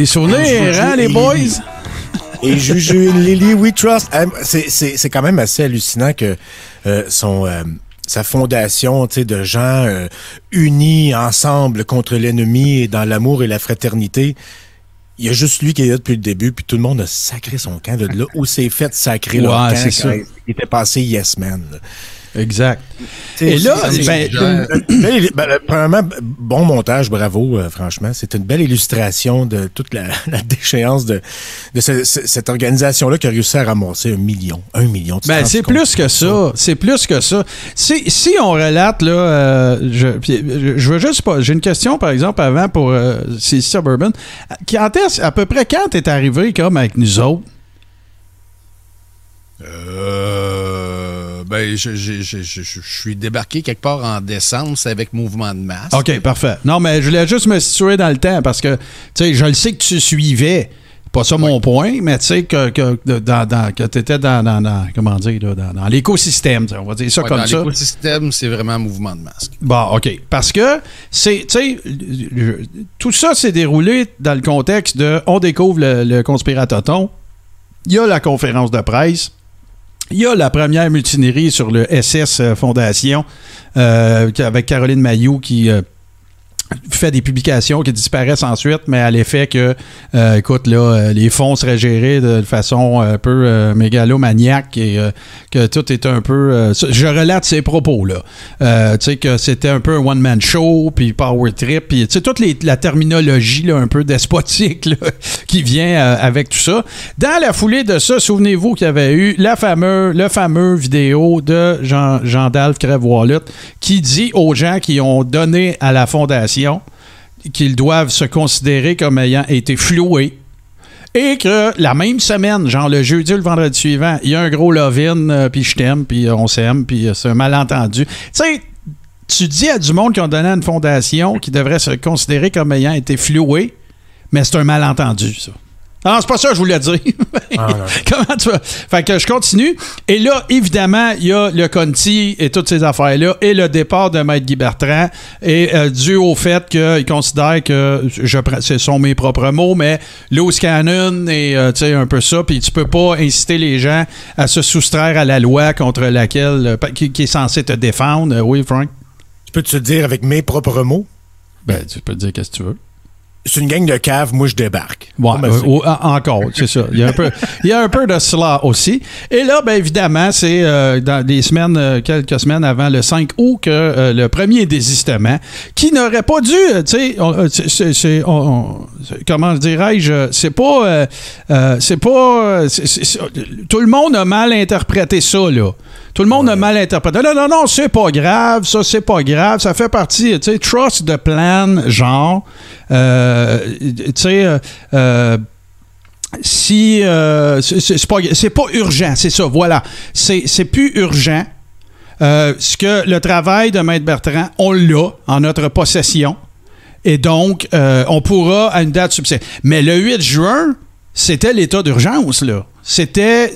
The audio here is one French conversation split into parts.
Des souvenirs, hein, les boys? Et Juju et Lily, We Trust. C'est quand même assez hallucinant que sa fondation, tu sais, de gens unis ensemble contre l'ennemi et dans l'amour et la fraternité. Il y a juste lui qui est là depuis le début, puis tout le monde a sacré son camp de là où c'est fait sacrer leur camp quand il était passé Yes Man. Là. Exact. Et là, premièrement, bon montage, bravo, franchement. C'est une belle illustration de toute la déchéance de cette organisation-là qui a réussi à ramasser 1 million. 1 million. C'est plus que ça. C'est plus que ça. Si on relate, là, je veux juste pas. J'ai une question, par exemple, avant pour CC Suburban. À peu près quand t'es arrivé comme avec nous autres? Je suis débarqué quelque part en décembre, c'est avec Mouvement de masse. OK, parfait. Non, mais je voulais juste me situer dans le temps parce que, tu sais, je le sais que tu suivais. Pas ça mon point, mais tu sais que tu étais dans comment dire, là, dans l'écosystème, on va dire ça comme ça. Dans l'écosystème, c'est vraiment Mouvement de masque. Bon, OK. Parce que, tu sais, tout ça s'est déroulé dans le contexte de on découvre le conspiratoton, il y a la conférence de presse, il y a la première mutinerie sur le SS Fondation avec Caroline Mailloux qui fait des publications qui disparaissent ensuite, mais à l'effet que, écoute, là, les fonds seraient gérés de façon un peu mégalomaniaque et que tout est un peu... je relate ces propos-là. Tu sais, que c'était un peu un one-man show, puis power trip, puis tu sais, toute la terminologie là, un peu despotique là, qui vient avec tout ça. Dans la foulée de ça, souvenez-vous qu'il y avait eu le fameux vidéo de Jean-Dalphe Crève-Wallet qui dit aux gens qui ont donné à la fondation qu'ils doivent se considérer comme ayant été floués et que la même semaine, genre le jeudi ou le vendredi suivant, il y a un gros love-in, puis je t'aime, puis on s'aime, puis c'est un malentendu. Tu sais, tu dis à du monde qui ont donné à une fondation qui devrait se considérer comme ayant été floués, mais c'est un malentendu, ça. Non, c'est pas ça que je voulais dire. Comment tu vas? Fait que je continue. Et là, évidemment, il y a le Conti et toutes ces affaires-là et le départ de Maître Guy Bertrand et dû au fait qu'il considère que, ce sont mes propres mots, mais loose cannon et tu sais, un peu ça, puis tu peux pas inciter les gens à se soustraire à la loi contre laquelle, qui est censée te défendre. Oui, Frank? Tu peux te dire avec mes propres mots? Ben, tu peux te dire qu'est-ce que tu veux. C'est une gang de caves, moi je débarque. Ouais, encore, c'est ça. Il y a un peu de cela aussi. Et là, bien évidemment, c'est dans les semaines, quelques semaines avant le 5 août que le premier désistement, qui n'aurait pas dû, tu sais, comment dirais-je, tout le monde a mal interprété ça, là. Tout le monde a mal interprété. Non, c'est pas grave, ça, c'est pas grave. Ça fait partie, tu sais, trust the plan, genre. Tu sais, si c'est pas urgent, c'est ça, voilà. C'est plus urgent. Ce que le travail de Maître Bertrand, on l'a en notre possession. Et donc, on pourra à une date subséquente. Mais le 8 juin, c'était l'état d'urgence, là. C'était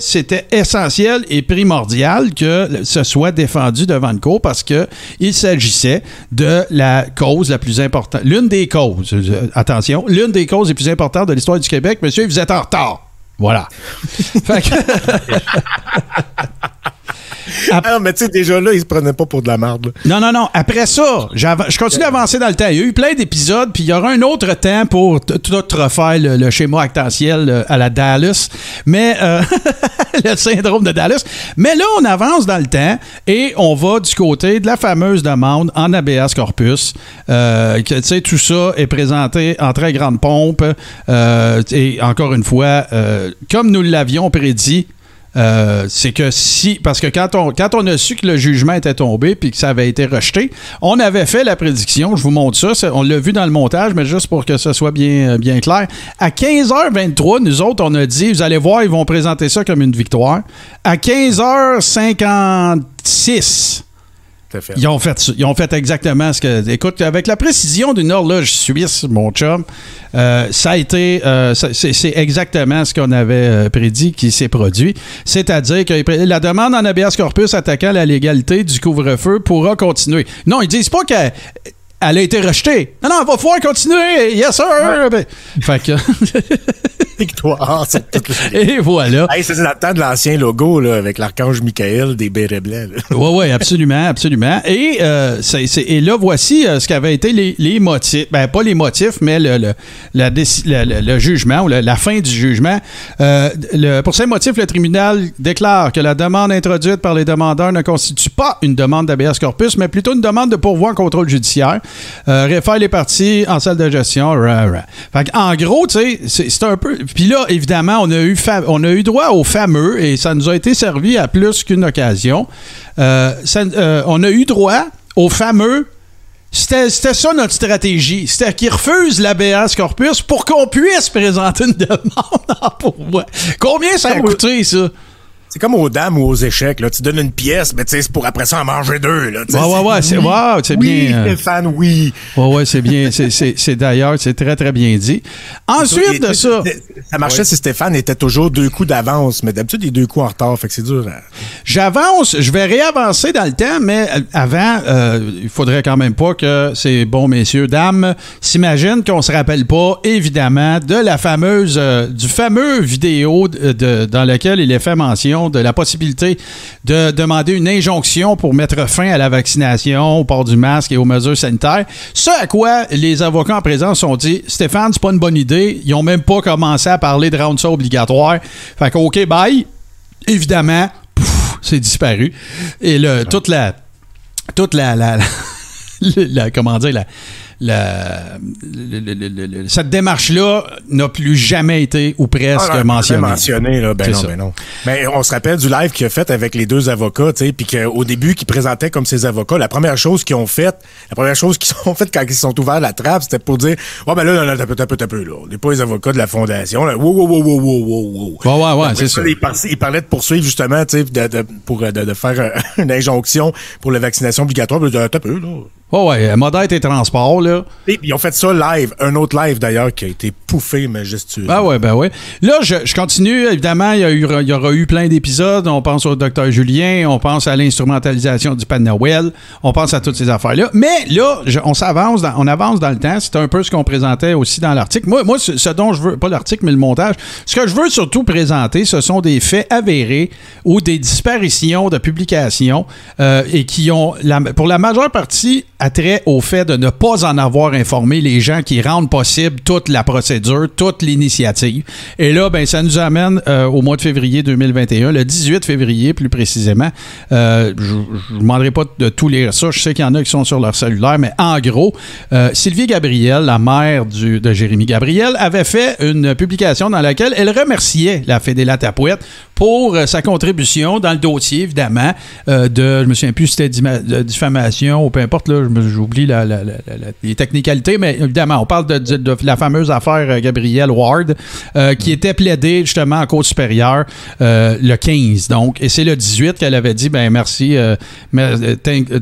essentiel et primordial que ce soit défendu devant une cour parce qu'il s'agissait de la cause la plus importante. L'une des causes, attention, l'une des causes les plus importantes de l'histoire du Québec. Monsieur, vous êtes en retard. Voilà. Fait que... Ah, mais tu sais, déjà là, ils se prenaient pas pour de la merde. Non. Après ça, je continue d'avancer dans le temps. Il y a eu plein d'épisodes, puis il y aura un autre temps pour tout refaire le schéma actantiel à la Dallas. Mais le syndrome de Dallas. Mais là, on avance dans le temps et on va du côté de la fameuse demande en habeas corpus. Tu sais, tout ça est présenté en très grande pompe. Et encore une fois, comme nous l'avions prédit, c'est que parce que quand on a su que le jugement était tombé puis que ça avait été rejeté, on avait fait la prédiction, je vous montre ça, on l'a vu dans le montage, mais juste pour que ce soit bien clair. À 15h23, nous autres, on a dit, vous allez voir, ils vont présenter ça comme une victoire. À 15h56, ils ont fait exactement ce que... Écoute, avec la précision d'une horloge suisse, mon chum, ça a été... c'est exactement ce qu'on avait prédit qui s'est produit. C'est-à-dire que la demande en habeas corpus attaquant la légalité du couvre-feu pourra continuer. Non, ils disent pas qu'elle elle a été rejetée. Non, il va falloir continuer. Yes, sir. Ben, fait que... Victoire sur toutes les... Et voilà. Hey, c'est dans le temps de l'ancien logo, là, avec l'archange Michael des bérets blancs. Oui, absolument, absolument. Et, et là, voici ce qu'avaient été les motifs. Ben, pas les motifs, mais le jugement, ou la fin du jugement. Pour ces motifs, le tribunal déclare que la demande introduite par les demandeurs ne constitue pas une demande d'habeas corpus, mais plutôt une demande de pourvoi en contrôle judiciaire. Réfère les parties en salle de gestion. Fait en gros, tu sais, c'est un peu... Puis là, évidemment, on a eu droit au fameux, et ça nous a été servi à plus qu'une occasion, on a eu droit au fameux... C'était ça notre stratégie. C'était qu'ils refusent l'habeas corpus pour qu'on puisse présenter une demande en pourvoi. Combien ça a coûté, ça? C'est comme aux dames ou aux échecs, là. Tu donnes une pièce, mais tu sais, c'est pour après ça en manger deux, là. Ouais, c'est oui, bien. Stéphane, oui. Ouais, c'est bien. C'est d'ailleurs, c'est très, très bien dit. Ensuite de ça. Ça marchait si Stéphane était toujours 2 coups d'avance, mais d'habitude, il est 2 coups en retard, fait que c'est dur. J'avance, je vais réavancer dans le temps, mais avant, il faudrait quand même pas que ces bons messieurs, dames, s'imaginent qu'on se rappelle pas, évidemment, de la fameuse, du fameux vidéo dans lequel il est fait mention de la possibilité de demander une injonction pour mettre fin à la vaccination, au port du masque et aux mesures sanitaires. Ce à quoi les avocats en présence ont dit, Stéphane, c'est pas une bonne idée. Ils ont même pas commencé à parler de rendre ça obligatoire. Fait que, OK, bye. Évidemment, c'est disparu. Et toute la comment dire, cette démarche-là n'a plus jamais été ou presque mentionnée. Là, ben non. Mais on se rappelle du live qu'il a fait avec les 2 avocats, tu sais, puis qu'au début, qu'ils présentaient comme ses avocats, la première chose qu'ils ont faite quand ils sont ouverts la trappe, c'était pour dire, ouais, ben là, t'as peu, là. On n'est pas les avocats de la Fondation, là. Wow. Ouais, c'est ça. Il parlait de poursuivre, justement, tu sais, de faire une injonction pour la vaccination obligatoire. T'as peu, là. Ouais, modèle et transport, là. Et ils ont fait ça live, un autre live d'ailleurs qui a été pouffé majestueux. Ben ouais. Là, je continue, évidemment, il y aura eu plein d'épisodes. On pense au Dr Julien, on pense à l'instrumentalisation du Père Noël, on pense à toutes ces affaires-là. Mais là, on avance dans le temps. C'est un peu ce qu'on présentait aussi dans l'article. Moi, ce dont je veux, pas l'article, mais le montage, ce que je veux surtout présenter, ce sont des faits avérés ou des disparitions de publications et qui ont, pour la majeure partie, attrait au fait de ne pas en avoir informé les gens qui rendent possible toute la procédure, toute l'initiative. Et là, ben, ça nous amène au mois de février 2021, le 18 février plus précisément. Je ne demanderai pas de tous lire ça. Je sais qu'il y en a qui sont sur leur cellulaire, mais en gros, Sylvie Gabriel, la mère de Jérémy Gabriel, avait fait une publication dans laquelle elle remerciait la Fédé-Latapouette pour sa contribution dans le dossier, évidemment, je me souviens plus si c'était de diffamation ou peu importe, là, j'oublie les technicalités, mais évidemment, on parle de la fameuse affaire Gabrielle Ward qui était plaidée justement en Cour supérieure le 15, donc, et c'est le 18 qu'elle avait dit, ben merci,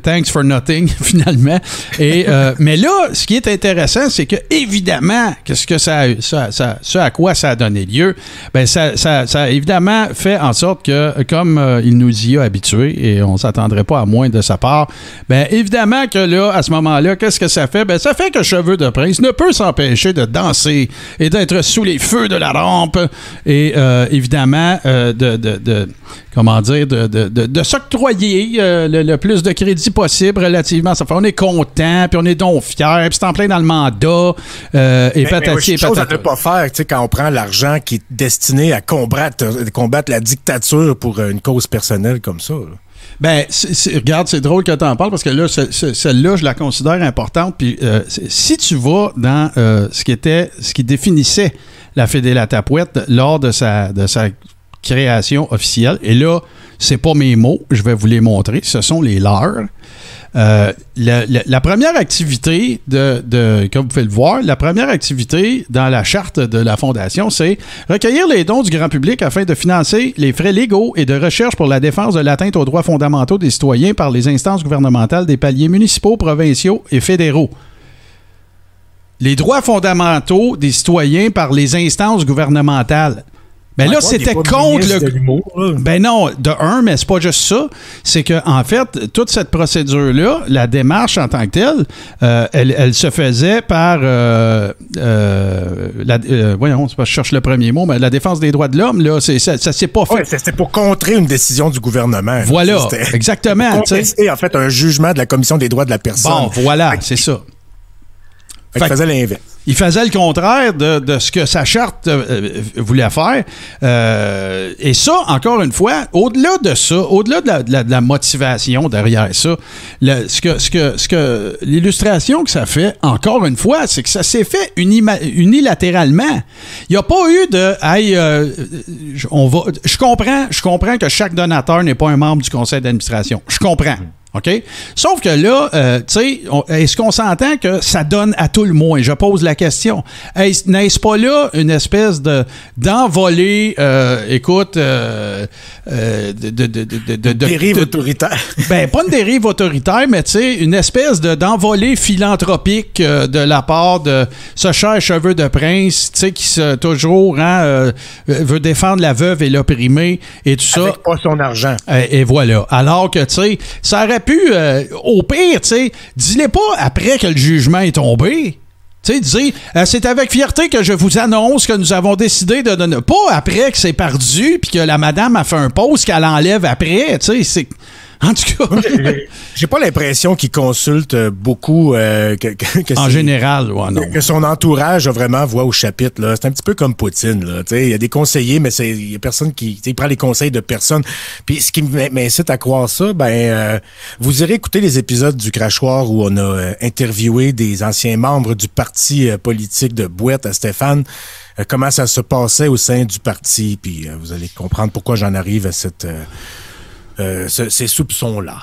thanks for nothing, finalement. Et, mais là, ce qui est intéressant, c'est que, évidemment, ce à quoi ça a donné lieu, ben ça a évidemment fait en sorte que, comme il nous y a habitués, et on ne s'attendrait pas à moins de sa part, ben évidemment que là, à ce moment-là, qu'est-ce que ça fait? Ben, ça fait que Cheveux de Prince ne peut s'empêcher de danser et d'être sous les feux de la rampe et évidemment de s'octroyer le plus de crédit possible relativement. Ça fait on est content, puis on est donc fiers, puis c'est en plein dans le mandat et patati et patata. Chose à ne pas faire, tu sais, quand on prend l'argent qui est destiné à combattre la dictature pour une cause personnelle comme ça. Là. Ben, regarde, c'est drôle que tu en parles parce que là, celle-là, je la considère importante. Puis, si tu vas dans ce qui définissait la Fédé-Latapouette lors de sa création officielle, et là, c'est pas mes mots, je vais vous les montrer, ce sont les leurs. La première activité comme vous pouvez le voir, la première activité dans la charte de la Fondation, c'est recueillir les dons du grand public afin de financer les frais légaux et de recherche pour la défense de l'atteinte aux droits fondamentaux des citoyens par les instances gouvernementales des paliers municipaux, provinciaux et fédéraux. Les droits fondamentaux des citoyens par les instances gouvernementales. Ben là, c'était contre le. Ben non, de un, mais c'est pas juste ça. C'est que en fait, toute cette procédure-là, la démarche en tant que telle, elle se faisait par voyons, je cherche le premier mot, mais la défense des droits de l'homme, là, ça s'est pas fait. Ouais, c'était pour contrer une décision du gouvernement. Voilà, exactement. Pour contester, en fait, un jugement de la Commission des droits de la personne. Bon, voilà, c'est ça. Fait qu'il faisait l'inverse. Il faisait le contraire de ce que sa charte voulait faire. Et ça, encore une fois, au-delà de ça, au-delà de la motivation derrière ça, l'illustration que ça fait, encore une fois, c'est que ça s'est fait unilatéralement. Il n'y a pas eu de je comprends que chaque donateur n'est pas un membre du conseil d'administration. Je comprends. OK? Sauf que là, tu sais, est-ce qu'on s'entend que ça donne à tout le moins? Je pose la question. N'est-ce pas là une espèce d'envolée, dérive autoritaire. Ben, pas une dérive autoritaire, mais tu sais, une espèce d'envolée philanthropique de la part de ce cher cheveu de prince, tu sais, qui toujours veut défendre la veuve et l'opprimé et tout ça. Avec pas son argent. Et voilà. Alors que, tu sais, ça aurait pu, au pire, tu sais, dis-les pas après que le jugement est tombé. Tu sais, dis, c'est avec fierté que je vous annonce que nous avons décidé de donner. Pas après que c'est perdu puis que la madame a fait un post qu'elle enlève après. Tu sais, c'est. En tout cas. J'ai pas l'impression qu'il consulte beaucoup. En général, ouais, non. Que son entourage a vraiment voix au chapitre. Là. C'est un petit peu comme Poutine. Il y a des conseillers, mais il y a personne qui prend les conseils de personne. Puis ce qui m'incite à croire ça, vous irez écouter les épisodes du Crachoir où on a interviewé des anciens membres du parti politique de Bouette à Stéphane. Comment ça se passait au sein du parti. Puis vous allez comprendre pourquoi j'en arrive à ces soupçons-là.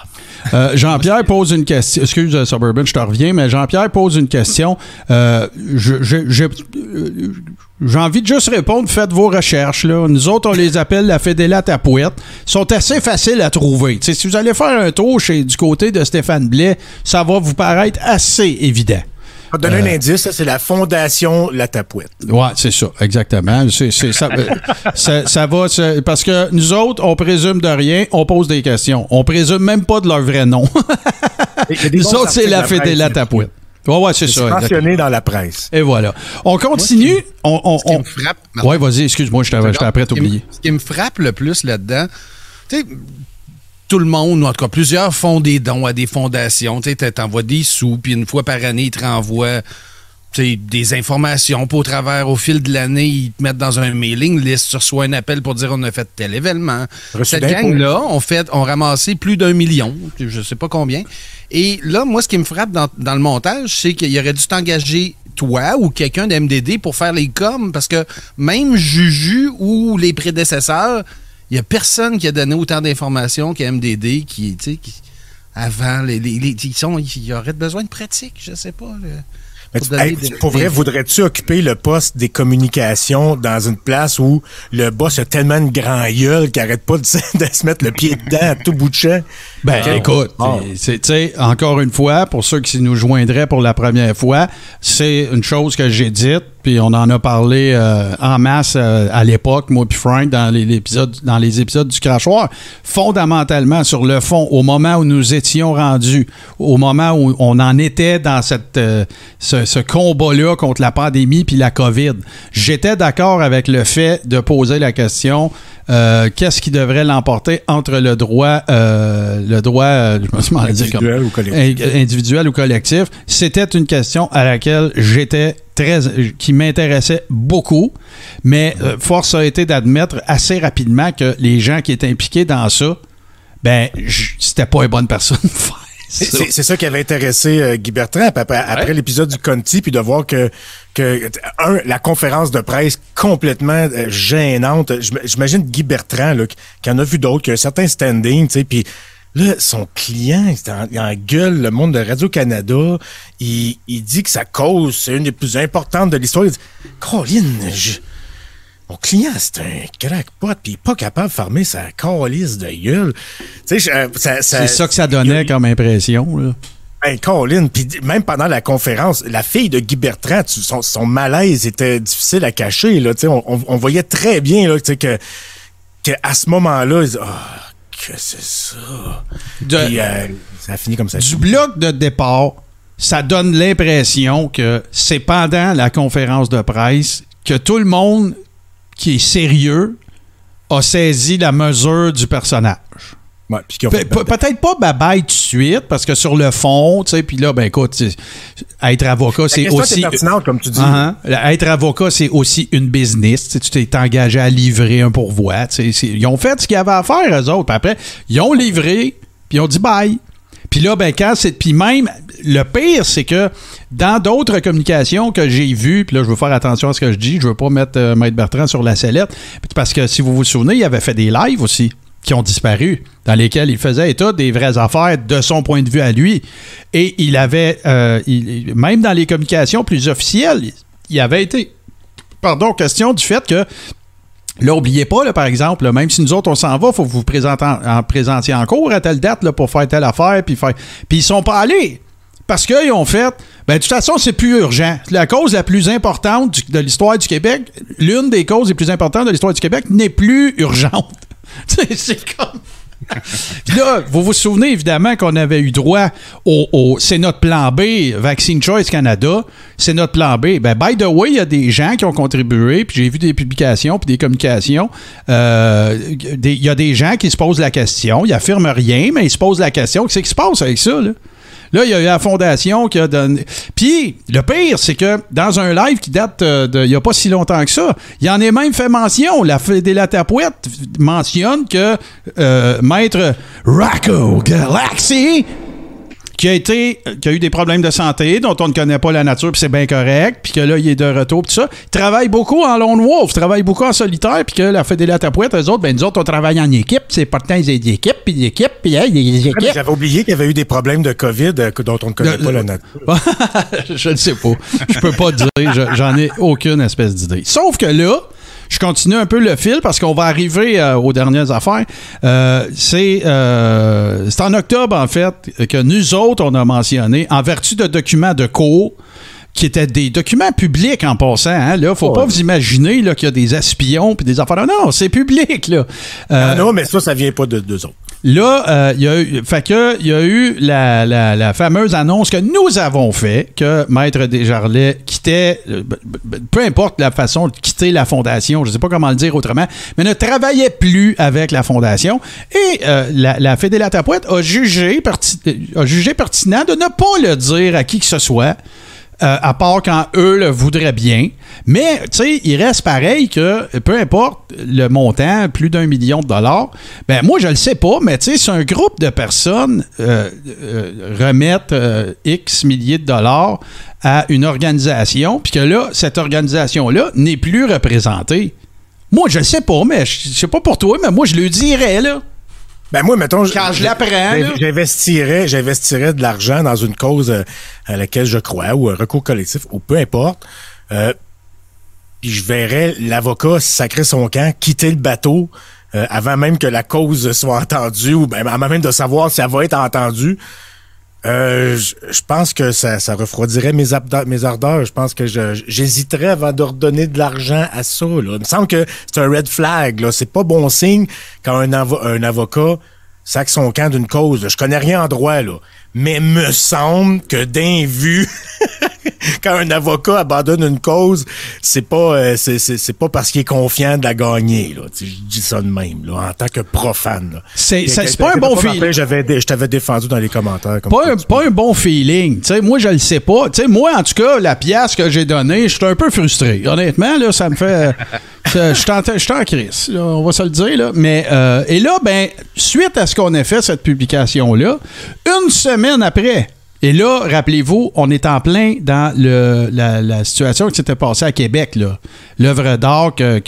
Jean-Pierre pose une question. Excuse, Suburban, je te reviens, mais Jean-Pierre pose une question. J'ai envie de juste répondre, faites vos recherches. Là. Nous autres, on les appelle la Fédéla Tapouette. Ils sont assez faciles à trouver. T'sais, si vous allez faire un tour du côté de Stéphane Blais, ça va vous paraître assez évident. Je vais te donner un indice, c'est la Fondation La Tapouette. Oui, c'est ça, exactement. Ça va, parce que nous autres, on présume de rien, on pose des questions. On présume même pas de leur vrai nom. Nous autres, c'est la Fédéla Tapouette. Ouais, c'est ça. C'est mentionné dans la presse. Et voilà. On continue. Ce qui me frappe. Oui, vas-y, excuse-moi, j'étais après t'oublier. Ce qui me frappe le plus là-dedans, tu sais, tout le monde, ou en tout cas plusieurs, font des dons à des fondations. Tu sais, t'envoies des sous, puis une fois par année, ils te renvoient des informations. Puis au fil de l'année, ils te mettent dans un mailing list. Tu reçois un appel pour dire on a fait tel événement. Cette gang-là, ont ramassé plus d'1 million, je sais pas combien. Et là, moi, ce qui me frappe dans le montage, c'est qu'il aurait dû t'engager toi ou quelqu'un de MDD pour faire les coms, parce que même Juju ou les prédécesseurs, il n'y a personne qui a donné autant d'informations qu'à MDD qui avant, ils auraient besoin de pratique, je sais pas. Pour vrai, voudrais-tu occuper le poste des communications dans une place où le boss a tellement une grand gueule qu'il n'arrête pas de se mettre le pied dedans à tout bout de champ? Écoute, encore une fois, pour ceux qui nous joindraient pour la première fois, c'est une chose que j'ai dite, puis on en a parlé en masse à l'époque, moi puis Frank, dans les épisodes du Crachoir. Fondamentalement, sur le fond, au moment où nous étions rendus, au moment où on en était dans ce combat-là contre la pandémie puis la COVID, j'étais d'accord avec le fait de poser la question qu'est-ce qui devrait l'emporter entre le droit je me suis mal dit individuel ou collectif. C'était une question à laquelle qui m'intéressait beaucoup, mais force a été d'admettre assez rapidement que les gens qui étaient impliqués dans ça, c'était pas une bonne personne de faire. C'est ça qui avait intéressé Guy Bertrand après l'épisode du Conti, puis de voir que la conférence de presse complètement gênante. J'imagine Guy Bertrand là, qui en a vu d'autres, qui a un certain standing, tu sais, puis là, son client, il engueule le monde de Radio-Canada. Il dit que sa cause, c'est une des plus importantes de l'histoire. Il dit, Caroline, mon client, c'est un crackpot, puis il n'est pas capable de fermer sa calisse de gueule. Tu sais, c'est ça que ça donnait comme impression, là. Hey, Colin, puis même pendant la conférence, la fille de Guy Bertrand, son malaise était difficile à cacher. Là, on voyait très bien là, que à ce moment-là, que c'est ça. Puis, ça a fini comme ça. Du bloc de départ, ça donne l'impression que c'est pendant la conférence de presse que tout le monde qui est sérieux a saisi la mesure du personnage. Ouais, peut-être pas bye-bye tout de suite, parce que sur le fond, tu sais, puis là, ben écoute, être avocat, c'est aussi... pertinente, comme tu dis. Être avocat, c'est aussi une business. Tu t'es engagé à livrer un pourvoi. Ils ont fait ce qu'ils avaient à faire, eux autres. Puis après, ils ont livré, puis ils ont dit bye. Puis là, ben quand c'est... Puis même, le pire, c'est que dans d'autres communications que j'ai vues, puis là, je veux faire attention à ce que je dis, je veux pas mettre Maître Bertrand sur la sellette, parce que si vous vous souvenez, il avait fait des lives aussi qui ont disparu, dans lesquels il faisait état des vraies affaires de son point de vue à lui. Et il avait, même dans les communications plus officielles, il avait été, question du fait que, là, n'oubliez pas, là, par exemple, là, même si nous autres, on s'en va, il faut que vous vous présentiez en cours à telle date là, pour faire telle affaire, puis ils sont pas allés. Parce qu'ils ont fait, ben, de toute façon, c'est plus urgent. La cause la plus importante de l'histoire du Québec, l'une des causes les plus importantes de l'histoire du Québec n'est plus urgente. C'est comme... Puis là, vous vous souvenez évidemment qu'on avait eu droit c'est notre plan B, Vaccine Choice Canada, c'est notre plan B. Ben, by the way, il y a des gens qui ont contribué, puis j'ai vu des publications puis des communications. Il y a des gens qui se posent la question, ils affirment rien, mais ils se posent la question, qu'est-ce qui se passe avec ça, là? Là, il y a eu la fondation qui a donné... Puis, le pire, c'est que dans un live qui date il n'y a pas si longtemps que ça, il y en est même fait mention. La Fédélatapouette mentionne que Maître Rocco Galaxy, qui a eu des problèmes de santé dont on ne connaît pas la nature, puis c'est bien correct, puis que là, il est de retour, puis tout ça. Il travaille beaucoup en lone wolf, travaille beaucoup en solitaire, puis que la Fédélatapouette, eux autres, ben nous autres, on travaille en équipe, c'est important, ils aient des équipes, puis des équipes, puis des équipes. J'avais oublié qu'il y avait eu des problèmes de COVID dont on ne connaît pas la nature. Je ne sais pas. Je peux pas dire, j'en ai aucune espèce d'idée. Sauf que là, je continue un peu le fil parce qu'on va arriver aux dernières affaires. C'est en octobre, en fait, que nous autres, on a mentionné, en vertu de documents de cours, qui étaient des documents publics en passant. Hein, là, faut pas vous imaginer là, qu'il y a des espions puis des affaires. Non, c'est public. Là. Non, mais ça vient pas de d'eux autres. Là, il y a eu la fameuse annonce que nous avons fait que Maître Desjarlais quittait, peu importe la façon de quitter la Fondation, je ne sais pas comment le dire autrement, mais ne travaillait plus avec la Fondation. Et la Fédélatapouette a jugé pertinent de ne pas le dire à qui que ce soit. À part quand eux le voudraient bien. Mais, tu sais, il reste pareil que, peu importe le montant, plus d'1 million de dollars, ben moi, je le sais pas, mais tu sais, si un groupe de personnes remettent X milliers de dollars à une organisation, puis que là, cette organisation-là n'est plus représentée, moi, je le sais pas, mais je sais pas pour toi, mais moi, je le dirais, là. Ben moi, mettons, quand je l'apprends, j'investirais de l'argent dans une cause à laquelle je crois, ou un recours collectif, ou peu importe. Puis je verrais l'avocat sacrer son camp, quitter le bateau avant même que la cause soit entendue, ou ben avant même de savoir si elle va être entendue. Je pense que ça refroidirait mes ardeurs. Je pense que j'hésiterais avant de redonner de l'argent à ça. Là. Il me semble que c'est un red flag. Là. C'est pas bon signe quand un avocat sac son camp d'une cause. Je connais rien en droit, là. Mais me semble que d'un vu, quand un avocat abandonne une cause, c'est pas parce qu'il est confiant de la gagner. Là. Je dis ça de même, là, en tant que profane. Là. C'est pas un bon feeling. Je t'avais défendu dans les commentaires. Comme pas un bon feeling. T'sais, moi, je le sais pas. T'sais, moi, en tout cas, la pièce que j'ai donnée, je suis un peu frustré. Honnêtement, là, ça me fait... Je suis en crise, là, on va se le dire. Là. Mais, et là, ben, suite à ce qu'on a fait, cette publication-là, une semaine après... Et là, rappelez-vous, on est en plein dans la situation qui s'était passée à Québec, là. L'œuvre d'art que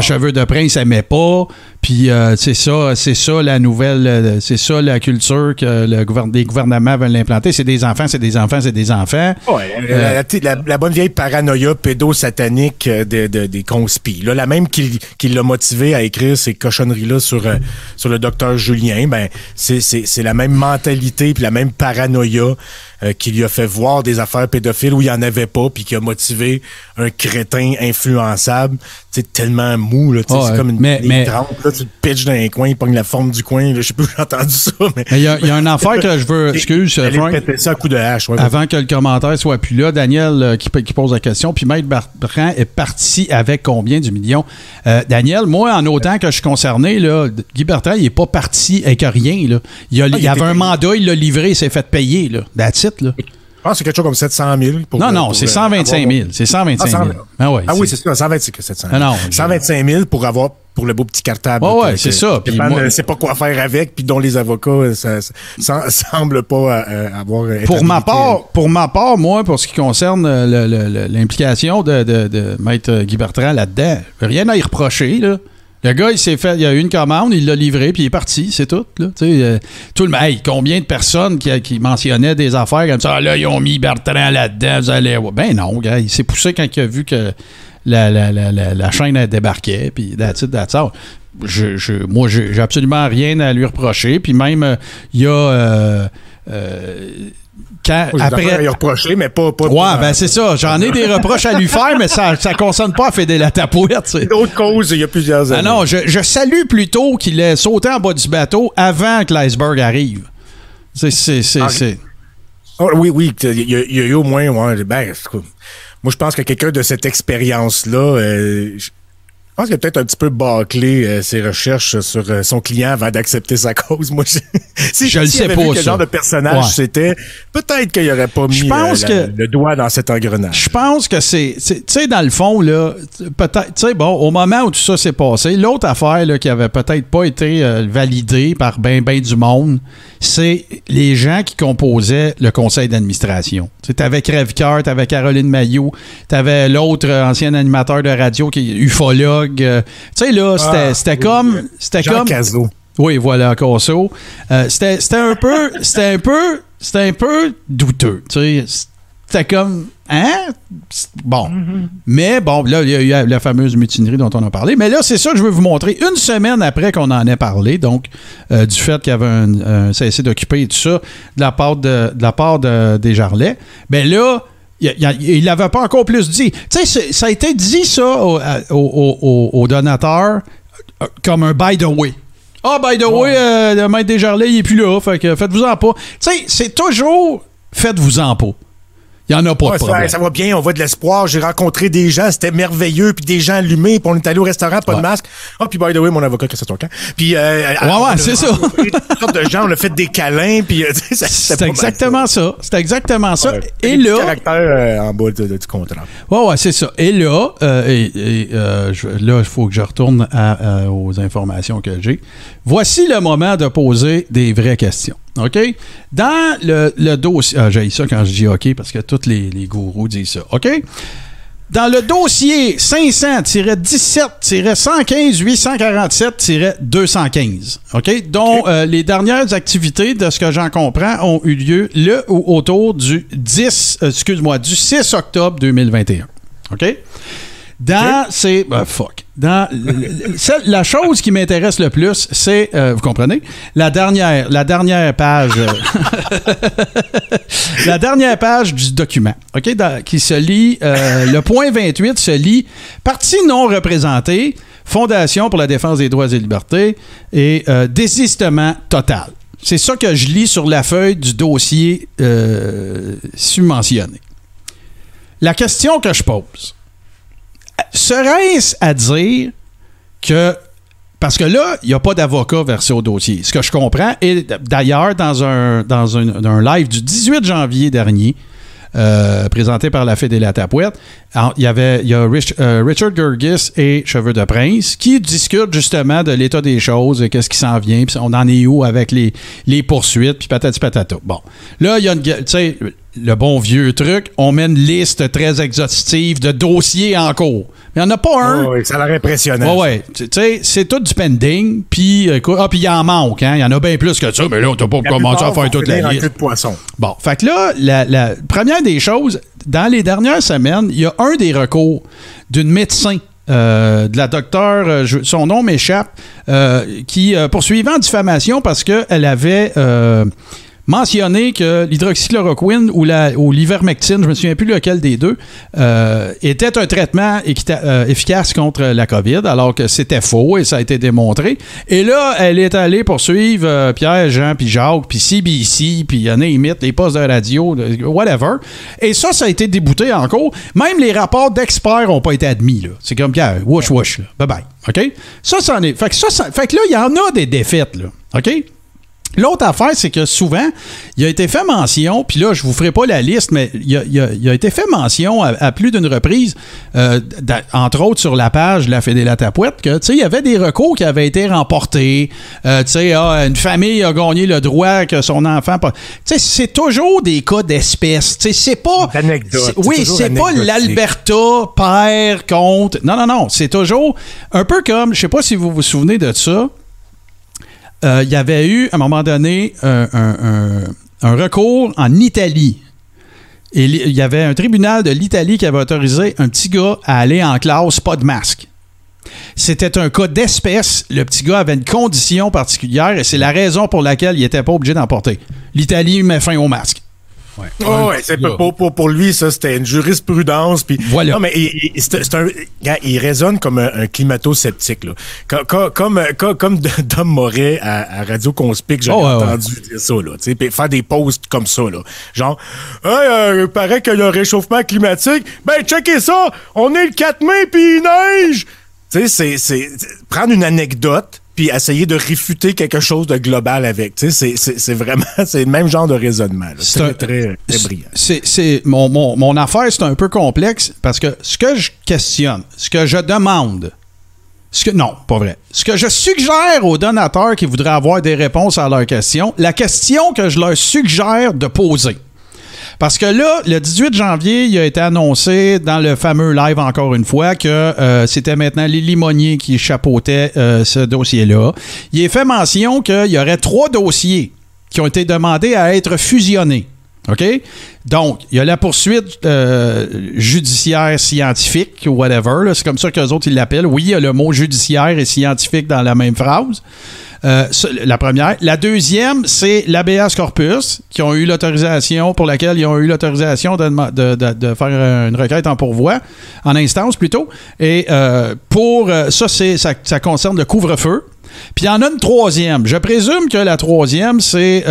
Cheveux de Prince n'aimait pas. Puis c'est ça la nouvelle, c'est ça la culture que les gouvernements veulent l'implanter. C'est des enfants, c'est des enfants, c'est des enfants. Ouais, la bonne vieille paranoïa pédosatanique des conspis. Là, la même qui l'a motivé à écrire ces cochonneries-là sur le docteur Julien, ben c'est la même mentalité puis la même paranoïa là qui lui a fait voir des affaires pédophiles où il n'y en avait pas, puis qui a motivé un crétin influençable. C'est tellement mou, là. C'est comme une trempe, là, tu te pitches dans un coin, il pogne la forme du coin. Là, je sais pas où j'ai entendu ça, mais... Il y a un affaire que je veux... Excuse, Frank. Péter ça à coup de hache. Ouais, avant que le commentaire soit plus là, Daniel qui pose la question, puis Maître Bertrand est parti avec combien du million? Daniel, moi, en autant que je suis concerné, là, Guy Bertrand, il n'est pas parti avec rien, là. Il avait un mandat, il l'a livré, il s'est fait payer, là. That's it, là. Je pense que c'est quelque chose comme 700 000. Non, c'est 125 000. C'est 125 000. Oui, c'est ça, 700 000. Non, 125 000 pour le beau petit cartable. Oui, c'est ça. Puis ne sait pas quoi faire avec, puis dont les avocats ça semble pas avoir... Pour ma part, moi, pour ce qui concerne l'implication de Maître Guy Bertrand là-dedans, rien à y reprocher, là. Le gars, il a eu une commande, il l'a livré, puis il est parti, c'est tout. Là. Tout le hey, combien de personnes qui mentionnaient des affaires comme ça, ah, là, ils ont mis Bertrand là-dedans, vous allez... Ben non, gars, il s'est poussé quand il a vu que la chaîne elle débarquait, puis that's it, that's all. Moi, j'ai absolument rien à lui reprocher, puis même, il y a... après, il a reproché, mais pas ouais, ben c'est ça. J'en ai des reproches à lui faire, mais ça concerne pas à Fédé la tapouette. D'autres causes, il y a plusieurs années. Ah non, je salue plutôt qu'il ait sauté en bas du bateau avant que l'iceberg arrive. Oui, il y a eu au moins... Ouais, ben, moi, je pense que quelqu'un de cette expérience-là... Je pense qu'il a peut-être un petit peu bâclé ses recherches sur son client avant d'accepter sa cause. Moi, je le sais pas. Quel genre de personnage c'était, peut-être qu'il n'aurait pas mis le doigt dans cet engrenage. Je pense que tu sais, dans le fond, là, peut-être, tu sais, bon, au moment où tout ça s'est passé, l'autre affaire là, qui avait peut-être pas été validée par ben du monde, c'est les gens qui composaient le conseil d'administration. Tu avais Crèvecoeur, tu avais Caroline Mailloux, tu avais l'autre ancien animateur de radio qui est ufologue. Tu sais, là, c'était comme... Jean Cazot. Oui, voilà, Casso. C'était un peu douteux. Tu sais, c'était comme... Hein? Bon. Mais bon, là, il y a eu la fameuse mutinerie dont on a parlé. Mais là, c'est ça que je veux vous montrer. Une semaine après qu'on en ait parlé, donc, du fait qu'il y avait un cessez d'occuper et tout ça, de la part de Desjarlais, ben là, il l'avait pas encore plus dit. Tu sais, ça a été dit, ça, aux donateurs, comme un by the way. Ah, by the way, le maître Desjarlais, il est plus là, fait que faites-vous-en pas. Tu sais, c'est toujours faites-vous-en pas. Il n'y en a pas de problème. Ça va bien, on voit de l'espoir. J'ai rencontré des gens, c'était merveilleux, puis des gens allumés, puis on est allé au restaurant, pas de masque. Ah, puis by the way, mon avocat, qu'est-ce que c'est ton camp? Puis, c'est ça. Toutes sortes de gens, on a fait des câlins, puis c'est exactement ça. C'est exactement ça. Ouais, et là. Caractère en bas du contrat. Ouais, c'est ça. Et là, là, il faut que je retourne aux informations que j'ai. Voici le moment de poser des vraies questions. OK? Dans le dossier... j'ai ça quand je dis OK, parce que tous les gourous disent ça. OK? Dans le dossier 500-17-115-847-215, OK? Dont les dernières activités, de ce que j'en comprends, ont eu lieu le ou autour du 6 octobre 2021. OK? Dans ces... fuck. Dans la chose qui m'intéresse le plus, c'est, vous comprenez, la dernière page, la dernière page du document, ok, qui se lit, le point 28 se lit partie non représentée, Fondation pour la défense des droits et libertés et désistement total. C'est ça que je lis sur la feuille du dossier submentionné. La question que je pose. Serait-ce à dire que... Parce que là, il n'y a pas d'avocat versé au dossier. Ce que je comprends, et d'ailleurs, dans un live du 18 janvier dernier, présenté par la Fédé la tapouette, il y a Richard Gurgis et Cheveux de Prince qui discutent justement de l'état des choses, et qu'est-ce qui s'en vient, puis on en est où avec les poursuites, puis patati patata. Bon, là, il y a tu sais... Le bon vieux truc, on met une liste très exhaustive de dossiers en cours. Mais il n'y en a pas un. Oui, ça a l'air impressionnant. Oui, tu sais, c'est tout du pending. Puis, puis il en manque, hein. Il y en a bien plus que ça, mais là, on n'a pas commencé à faire toute la liste. De poisson. Bon, fait que là, la première des choses, dans les dernières semaines, il y a un des recours d'une médecin, de la docteure, son nom m'échappe, qui poursuivait en diffamation parce qu'elle avait... mentionné que l'hydroxychloroquine ou l'ivermectine, je me souviens plus lequel des deux, était un traitement efficace contre la COVID, alors que c'était faux et ça a été démontré. Et là, elle est allée poursuivre Pierre, Jean, puis Jacques, puis CBC, puis name it, les postes de radio, whatever. Et ça a été débouté en cours. Même les rapports d'experts n'ont pas été admis. Là. C'est comme Pierre, wouch, là. Bye-bye. OK? Ça, c'en est. Fait que là, il y en a des défaites, là. OK? L'autre affaire, c'est que souvent, il a été fait mention, puis là, je vous ferai pas la liste, mais il a été fait mention à plus d'une reprise, entre autres sur la page de la Fédé-la-Tapouette, que, tu sais, il y avait des recours qui avaient été remportés. Tu sais, une famille a gagné le droit que son enfant... Tu sais, c'est toujours des cas d'espèce. Tu sais, c'est pas... Oui, c'est pas l'Alberta père contre... Non. C'est toujours un peu comme... Je sais pas si vous vous souvenez de ça. Il y avait eu, à un moment donné, un recours en Italie. Et il y avait un tribunal de l'Italie qui avait autorisé un petit gars à aller en classe pas de masque. C'était un cas d'espèce. Le petit gars avait une condition particulière et c'est la raison pour laquelle il n'était pas obligé d'en porter. L'Italie met fin au masque. Pour lui, ça, c'était une jurisprudence. Puis, voilà. Non, mais il résonne comme un climato-sceptique. Là. Comme Dom Moret à Radio Conspic, j'avais entendu dire ça. Là, faire des posts comme ça. Là. Genre, il paraît que le réchauffement climatique, ben, checkez ça, on est le 4 mai puis il neige. Tu sais, c'est prendre une anecdote puis essayer de réfuter quelque chose de global avec. Tu sais, c'est vraiment c'est le même genre de raisonnement. Là. C'est très brillant. Mon affaire, c'est un peu complexe parce que ce que je questionne, ce que je demande, non, pas vrai. Ce que je suggère aux donateurs qui voudraient avoir des réponses à leurs questions, la question que je leur suggère de poser. Parce que là, le 18 janvier, il a été annoncé dans le fameux live, encore une fois, que c'était maintenant Lily Monnier qui chapeautait ce dossier-là. Il est fait mention qu'il y aurait 3 dossiers qui ont été demandés à être fusionnés. OK? Donc, il y a la poursuite judiciaire scientifique ou whatever. Là, c'est comme ça qu'eux autres, ils l'appellent. Oui, il y a le mot judiciaire et scientifique dans la même phrase. La première. La deuxième, c'est l'habeas corpus, qui ont eu l'autorisation, pour laquelle ils ont eu l'autorisation de faire une requête en pourvoi, en instance plutôt. Et ça concerne le couvre-feu. Puis il y en a une troisième. Je présume que la troisième, c'est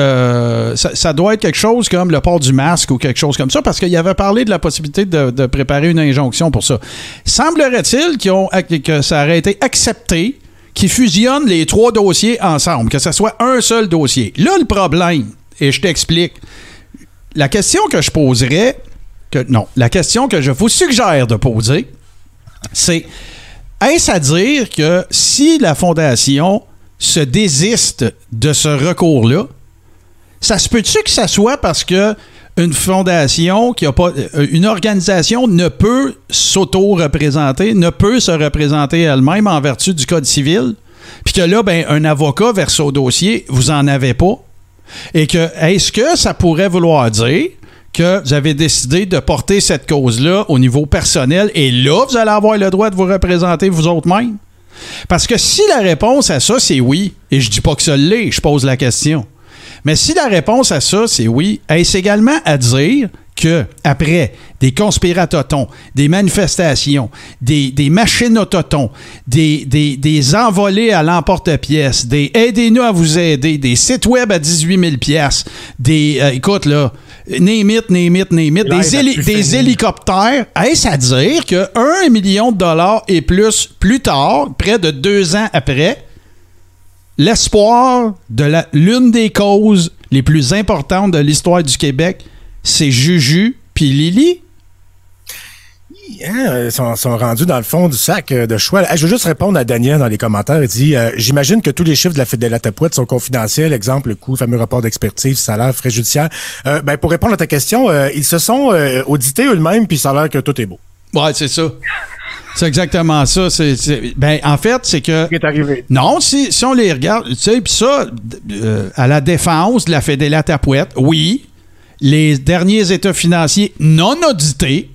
ça doit être quelque chose comme le port du masque ou quelque chose comme ça, parce qu'il avait parlé de la possibilité de préparer une injonction pour ça. Semblerait-il que ça aurait été accepté qui fusionnent les 3 dossiers ensemble, que ce soit un seul dossier. Là, le problème, et je t'explique, la question que je poserais, la question que je vous suggère de poser, c'est, est-ce à dire que si la Fondation se désiste de ce recours-là, ça se peut-tu que ça soit parce que une fondation qui a pas... Une organisation ne peut s'auto-représenter, ne peut se représenter elle-même en vertu du Code civil, puis que là, ben, un avocat verse au dossier, vous en avez pas. Et que, est-ce que ça pourrait vouloir dire que vous avez décidé de porter cette cause-là au niveau personnel et là, vous allez avoir le droit de vous représenter vous autres mêmes? Parce que si la réponse à ça, c'est oui, et je dis pas que ça l'est, je pose la question. Mais si la réponse à ça, c'est oui, est-ce également à dire que après des conspiratotons, des manifestations, des machines autotons, des envolées à l'emporte-pièce, des aidez-nous à vous aider, des sites web à 18 000 $, écoute là, name it, des hélicoptères, est-ce à dire que 1 million de dollars et plus tard, près de 2 ans après, l'espoir de l'une des causes les plus importantes de l'histoire du Québec, c'est Juju puis Lily? Ils sont rendus dans le fond du sac de choix. Je veux juste répondre à Daniel dans les commentaires. Il dit j'imagine que tous les chiffres de la Fédé-la-Tapouette sont confidentiels. Exemple, le coût, le fameux rapport d'expertise, salaire, frais judiciaires. Pour répondre à ta question, ils se sont audités eux-mêmes, puis ça a l'air que tout est beau. Ouais, c'est ça. C'est exactement ça. En fait, c'est que... Qu'est-ce qui est arrivé? Non, si on les regarde, tu sais, puis ça, à la défense de la Fédé-la-Tapouette, oui, les derniers états financiers non audités,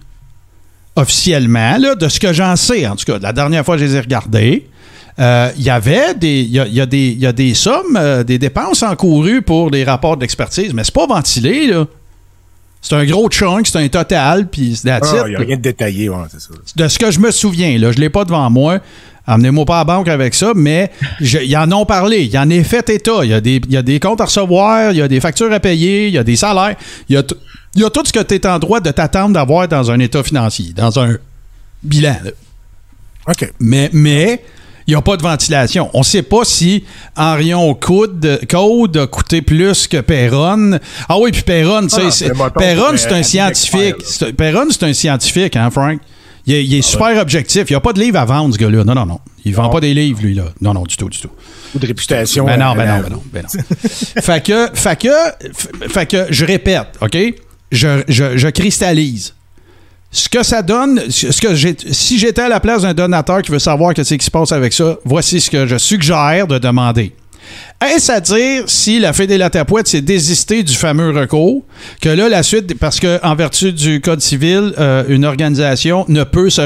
officiellement, là, de ce que j'en sais, en tout cas, la dernière fois que je les ai regardés, il y avait il y a des sommes, des dépenses encourues pour des rapports d'expertise, mais c'est pas ventilé, là. C'est un gros chunk, c'est un total, puis c'est that's it. Il n'y a rien de détaillé, ouais, c'est ça. De ce que je me souviens, là, je l'ai pas devant moi. Amenez-moi pas à la banque avec ça, mais ils en ont parlé. Il en est fait état. Il y a des comptes à recevoir, il y a des factures à payer, il y a des salaires. Il y a tout ce que tu es en droit de t'attendre d'avoir dans un état financier, dans un bilan. Là. OK. Mais il n'y a pas de ventilation. On ne sait pas si Henrion Code a coûté plus que Perron. Ah oui, puis Perron, tu sais, Perron, c'est un scientifique. Perron, c'est un scientifique, hein, Frank? Il est super objectif. Il n'y a pas de livre à vendre, ce gars-là. Non. Il ne vend pas des livres, lui, là. Non, du tout. Ou de réputation. Ben non. Fait que, je répète, OK? Je cristallise. Ce que ça donne, si j'étais à la place d'un donateur qui veut savoir qu'est-ce qui se passe avec ça, voici ce que je suggère de demander. Est-ce à dire si la Fédé La Tapouette s'est désistée du fameux recours, que là, la suite, parce qu'en vertu du Code civil, une organisation ne peut se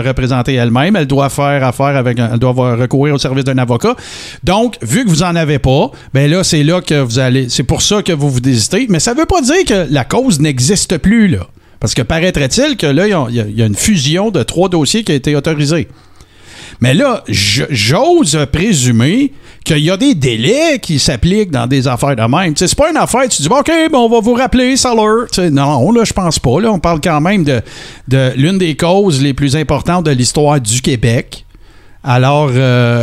représenter elle-même, elle doit faire affaire elle doit recourir au service d'un avocat. Donc, vu que vous n'en avez pas, ben là, c'est là que vous allez, c'est pour ça que vous désistez, mais ça ne veut pas dire que la cause n'existe plus, là. Parce que paraîtrait-il que là, il y a une fusion de 3 dossiers qui a été autorisée. Mais là, j'ose présumer qu'il y a des délais qui s'appliquent dans des affaires de même. T'sais, c'est pas une affaire, tu dis, OK, bon, on va vous rappeler, ça l'heure. Non, là, je pense pas. Là, on parle quand même de l'une des causes les plus importantes de l'histoire du Québec. Alors,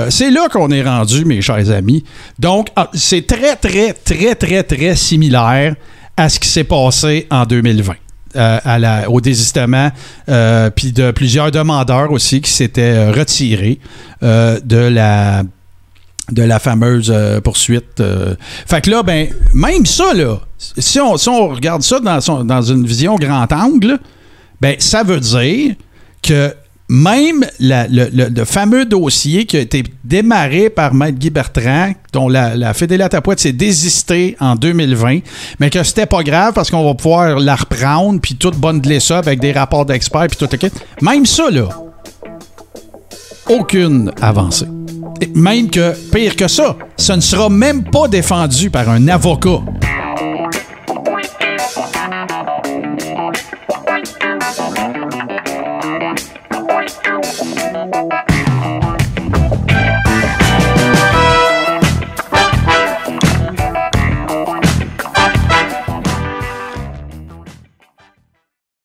c'est là qu'on est rendu, mes chers amis. Donc, c'est très, très, très, très, très similaire à ce qui s'est passé en 2020. Au désistement, puis de plusieurs demandeurs aussi qui s'étaient retirés de la fameuse poursuite. Fait que là, ben, même ça, là, si on regarde ça dans une vision grand angle, ben, ça veut dire que même le fameux dossier qui a été démarré par Maître Guy Bertrand, dont la Fédé La Tapouette s'est désistée en 2020, mais que c'était pas grave parce qu'on va pouvoir la reprendre puis tout bundler ça avec des rapports d'experts puis tout le kit. Même ça, là, aucune avancée. Et même que, pire que ça, ce ne sera même pas défendu par un avocat.